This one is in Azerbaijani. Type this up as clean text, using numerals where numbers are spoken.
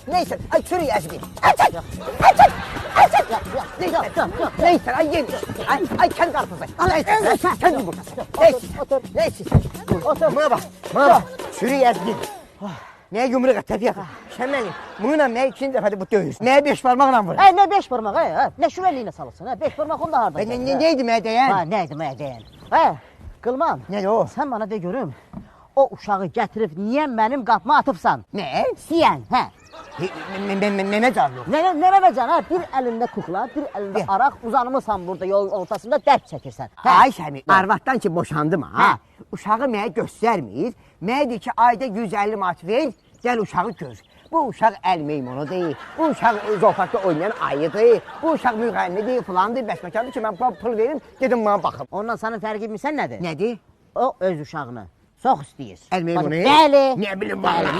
Neyse. Ay çürü yazdı. Açın. Neyse, ay yemiş. Ay kendi karpuzu. Neyse, kendi yumurtası. Neyse. Buna bak. Çürü yazdı. Neye yumruq at, təfiyyət? Şəməli, bununla nə ikinci dəfədir bu döyüş? Nəyə 5 parmaqla vurur? Nə 5 parmaq, nə şüvəlliyinə salırsın, 5 parmaq onda harada? Neydi mənə deyən? Nəydi mənə deyən? Qılman, Nədir o? sən bana de görüm, o uşağı gətirib niyə mənim qapıma atıbsan? Nə? Siyən, Mənə can yox. Nə can, bir əlində kukla, bir əlində araq, uzanımısan burada yolun ortasında dərd çəkirsən. Ay Şəmi, arvaddan ki boşandım ha, uşağı mənə göstərmir, mənə deyir ki ayda 150 manat ver, gəl uşağı gör. Bu uşaq əl meymunudur, bu uşaq zolfaqda oynayan ayıdır, bu uşaq müğənnidir, filandır, bəsməkandır ki mən pul verim, dedim bana baxım. Ondan sənin fərqi bilsən nədir? Nədir? O öz uşağını çox istəyir. Əl meymunu? Bəli. Nə bilim valla.